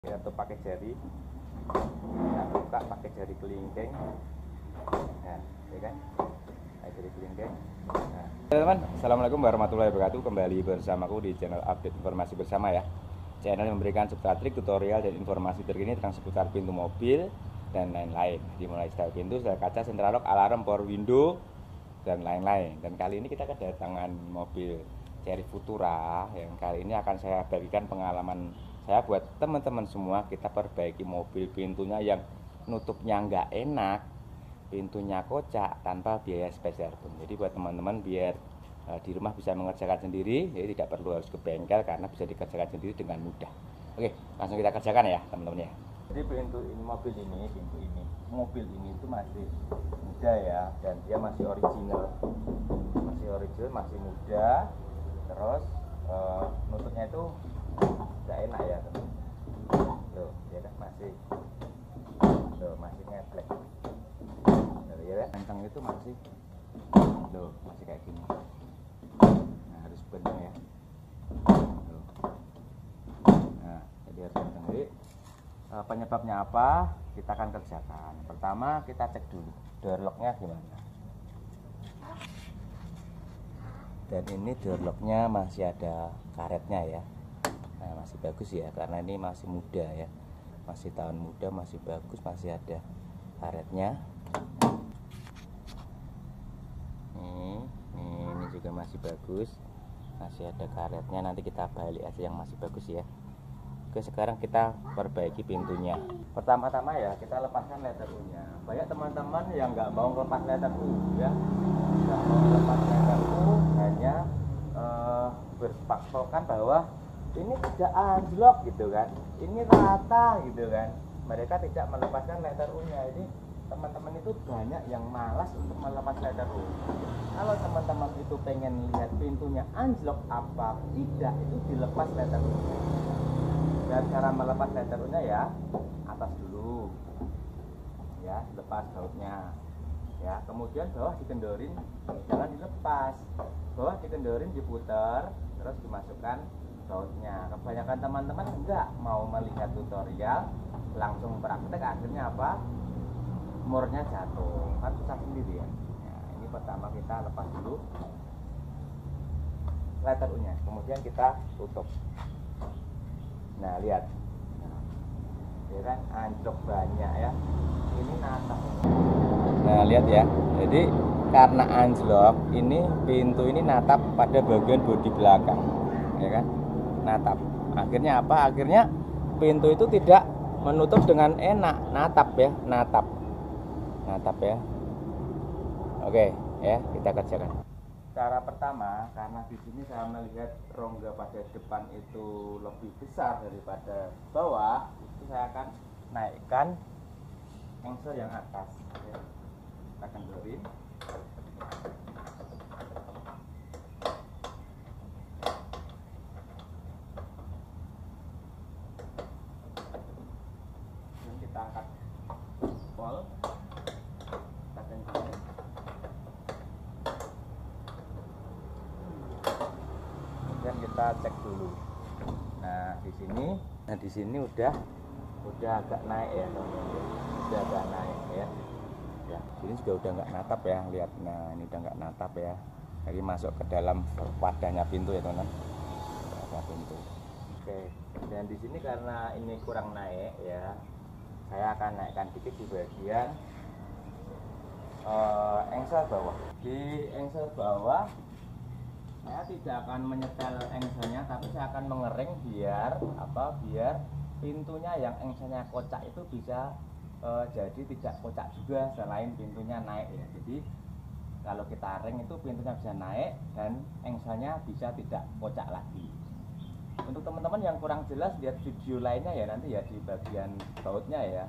Kita tutup pakai jari, kita buka pakai jari kelingking. Nah, ya kan? Pakai jari kelingking. Nah. Teman-teman, assalamualaikum warahmatullahi wabarakatuh. Kembali bersamaku di channel update informasi bersama ya. Channel yang memberikan seputar trik, tutorial, dan informasi terkini tentang seputar pintu mobil dan lain-lain. Dimulai style pintu, style kaca, central lock, alarm, power window, dan lain-lain. Dan kali ini kita kedatangan mobil Chery Futura yang kali ini akan saya bagikan pengalaman saya buat teman-teman semua. Kita perbaiki mobil pintunya yang nutupnya nggak enak, pintunya kocak tanpa biaya spesial pun. Jadi buat teman-teman biar di rumah bisa mengerjakan sendiri, jadi tidak perlu harus ke bengkel karena bisa dikerjakan sendiri dengan mudah. Oke, langsung kita kerjakan ya teman-teman ya. Jadi pintu ini, mobil ini itu masih muda ya, dan dia masih original, masih muda. Terus nutupnya itu nggak enak ya, tuh ya kan, masih ngeplek, ya kan, kencang itu masih kayak gini. Nah, harus benar ya. Tuh. Nah, jadi harus kencang. Jadi penyebabnya apa? Kita akan kerjakan. Pertama kita cek dulu door locknya gimana. Dan ini door locknya masih ada karetnya ya. Nah, masih bagus ya, karena ini masih muda ya, masih tahun muda, masih bagus, masih ada karetnya. Ini juga masih bagus, masih ada karetnya. Nanti kita balik aja yang masih bagus ya. Oke, sekarang kita perbaiki pintunya. Pertama-tama ya kita lepaskan letter U-nya. Banyak teman-teman yang nggak mau lepas letter U ya, nggak mau lepas letter U, hanya berpaksakan bahwa ini tidak anjlok gitu kan, ini rata gitu kan. Mereka tidak melepaskan letter U-nya. Ini teman-teman itu banyak yang malas untuk melepas letter U. Kalau teman-teman itu pengen lihat pintunya anjlok apa tidak, itu dilepas letter U. Dan cara melepas letter U-nya ya, atas dulu ya, lepas bautnya ya, kemudian bawah dikendorin, jangan dilepas, bawah dikendorin, diputar, terus dimasukkan bautnya. Kebanyakan teman-teman enggak mau melihat tutorial, langsung praktek, akhirnya apa, murnya jatuh, kan susah sendiri ya. Nah, ini pertama kita lepas dulu letter U-nya, kemudian kita tutup. Nah, lihat, ya kan, anjlok banyak ya, ini natap. Nah, lihat ya, jadi karena anjlok, ini pintu ini natap pada bagian bodi belakang ya kan, natap. Akhirnya apa? Akhirnya pintu itu tidak menutup dengan enak, natap ya, natap ya. Oke ya, kita kerjakan. Cara pertama, karena di sini saya melihat rongga pada depan itu lebih besar daripada bawah, itu saya akan naikkan engsel yang atas ya. Kita kendorin. Dan kita angkat pol, kita kencangin. Kemudian kita cek dulu. Nah, di sini udah agak naik ya, udah agak naik ya. Ya, ini juga udah nggak natap ya, lihat. Nah, ini udah nggak natap ya. Jadi masuk ke dalam wadahnya pintu ya, teman-teman. Wadah pintu. Oke. Dan di sini karena ini kurang naik ya, saya akan naikkan dikit di bagian engsel bawah. Di engsel bawah saya tidak akan menyetel engselnya, tapi saya akan mengering biar pintunya yang engselnya kocak itu bisa jadi tidak kocak juga selain pintunya naik ya. Jadi kalau kita ring itu pintunya bisa naik dan engselnya bisa tidak kocak lagi. Untuk teman-teman yang kurang jelas, lihat video lainnya ya, nanti ya di bagian bautnya ya.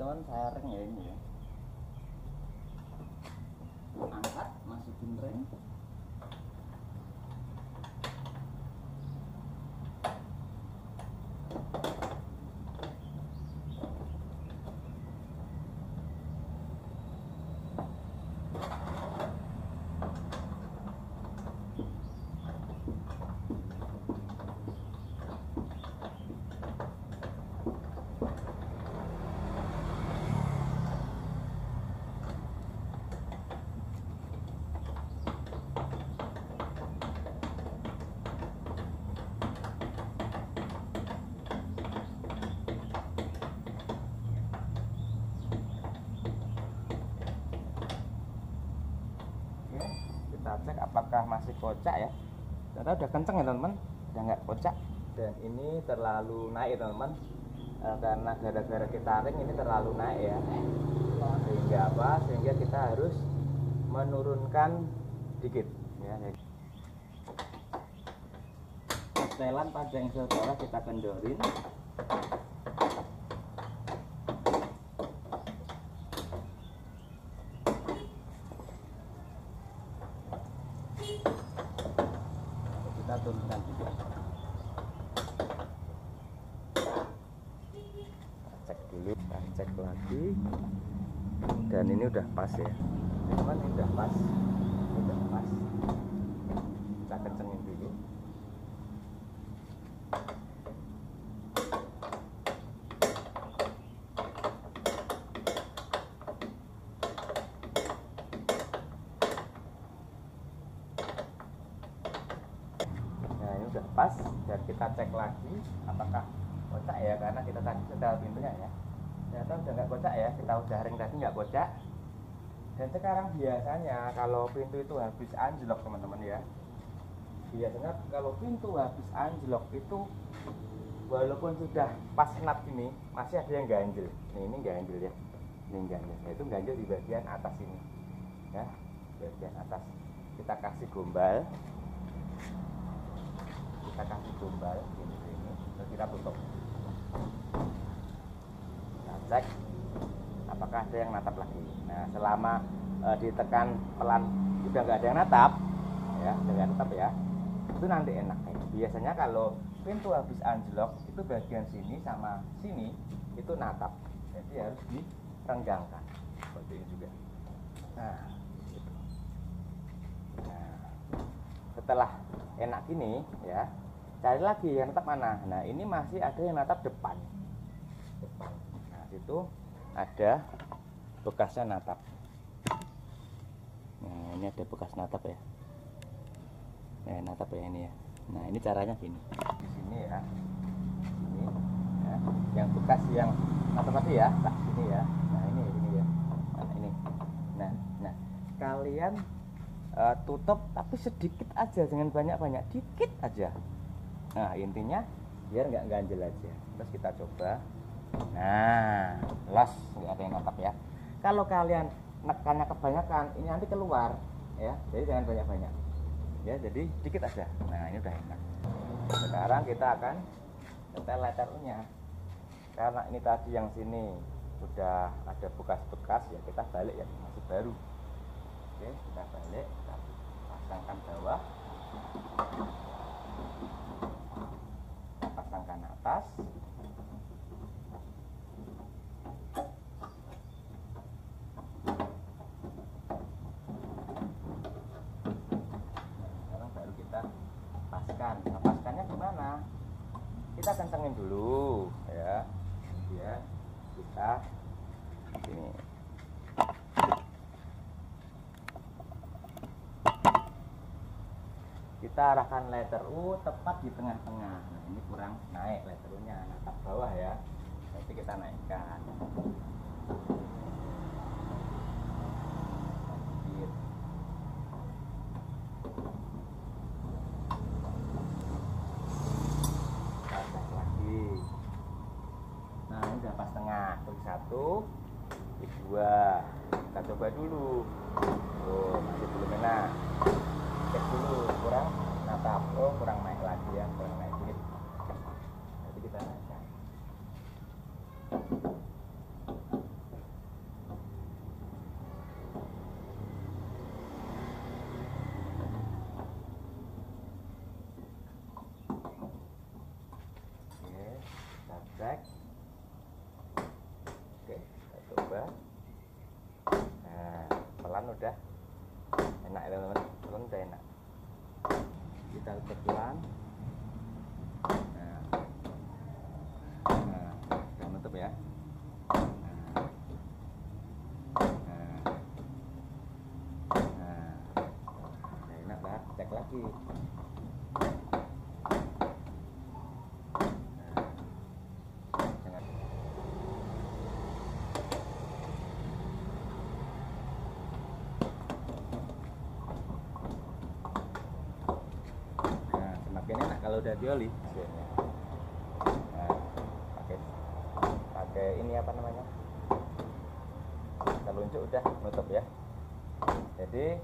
teman-teman, saya reng ya ini ya. Angkat, masukin reng. Kita cek apakah masih kocak ya. Ternyata udah kenceng ya teman-teman, udah nggak kocak. Dan ini terlalu naik teman-teman, karena gara-gara kita ring ini terlalu naik ya. Sehingga apa? Sehingga kita harus menurunkan dikit ya. Setelan pada yang sebelah kita kendorin. Kita turunkan juga. Cek dulu, kita cek lagi. Dan ini udah pas ya, teman, ini udah pas, kita kencengin dulu. Nah ini udah pas, dan kita cek lagi apakah kocak ya, karena kita tadi setel pintunya ya. Ternyata udah nggak kocak ya, kita udah ring tadi nggak kocak. Dan sekarang biasanya kalau pintu itu habis anjlok teman-teman ya, biasanya kalau pintu habis anjlok itu walaupun sudah pas snap ini masih ada yang ganjel. Ini ganjel ya, ini ganjel, yaitu ganjel di bagian atas ini ya, bagian atas. Kita kasih gombal, ini terus kita tutup. Cek apakah ada yang natap lagi. Nah selama ditekan pelan udah nggak ada yang natap ya, itu nanti enak ya. Biasanya kalau pintu habis anjlok itu bagian sini sama sini itu natap, jadi harus direnggangkan seperti ini juga. Nah setelah enak gini ya, cari lagi yang natap mana. Nah ini masih ada yang natap depan. Nah situ ada bekasnya natap. Nah ini ada bekas natap ya, natap ya ini ya. Nah ini caranya gini, di sini ya, ini ya, yang bekas yang natap tadi ya, tak sini ya. Nah ini ya, nah ini, nah kalian tutup tapi sedikit aja, jangan banyak-banyak, dikit aja. Nah intinya biar nggak ganjel aja. Terus kita coba. Nah los, nggak ada yang natap ya. Kalau kalian nekannya kebanyakan ini nanti keluar ya, jadi jangan banyak-banyak ya, jadi dikit aja. Nah ini udah enak. Sekarang kita akan setel leternya, karena ini tadi yang sini sudah ada bekas-bekas ya, kita balik ya, masih baru. Oke, kita balik, kita pasangkan bawah, kita pasangkan atas. Sekarang baru kita paskan. Nah, paskannya gimana? Kita kencengin dulu ya, kemudian kita ini. Kita arahkan letter U tepat di tengah-tengah. Nah, ini kurang naik letter U-nya, natap bawah ya. Nanti kita naikkan. Sedikit. Tambah lagi. Nah, ini udah pas tengah. Tulis 1, klik 2. Kita coba dulu. Oh, masih belum enak. Cek dulu, kurang natap. Oh kurang naik lagi ya, kurang naik dikit. Nanti kita naikkan. cek. Oke, kita coba. Nah, pelan udah enak ya teman-teman, pelan udah enak. Kita pelan. Nah, udah nutup ya. Enak lah, cek lagi. Semakin enak kalau udah dioli. Nah, pakai ini apa namanya? Telunjuk udah nutup ya. Jadi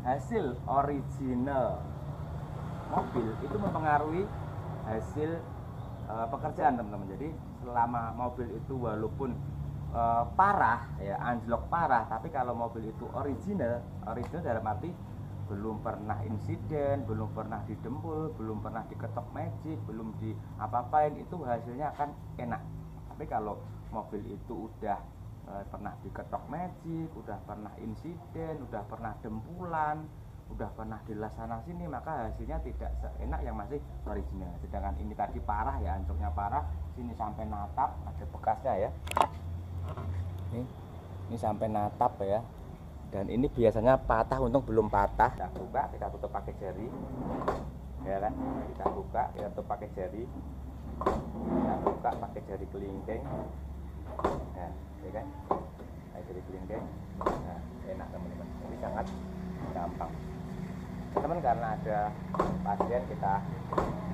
hasil original mobil itu mempengaruhi hasil pekerjaan teman-teman. Jadi selama mobil itu walaupun parah ya, anjlok parah, tapi kalau mobil itu original dalam arti belum pernah insiden, belum pernah didempul, belum pernah diketok magic, belum di apa-apain, itu hasilnya akan enak. Tapi kalau mobil itu udah pernah diketok magic, udah pernah insiden, udah pernah dempulan, udah pernah dilas sana sini, maka hasilnya tidak seenak yang masih original. Sedangkan ini tadi parah ya, ancurnya parah, sini sampai natap, ada bekasnya ya. Ini sampai natap ya. Dan ini biasanya patah, untung belum patah. Kita buka, kita tutup pakai jari, ya kan? Kita buka, kita tutup pakai jari. Kita buka pakai jari kelingking. Nah, ya kan? Pakai jari kelingking. Nah, enak teman-teman. Ini sangat gampang. Teman-teman, karena ada pasien kita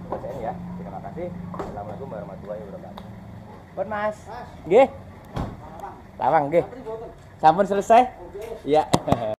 selesaiin ya. Terima kasih. Assalamualaikum warahmatullahi wabarakatuh. Pun Mas. Nggih. Lawang nggih. Sampun selesai? Iya.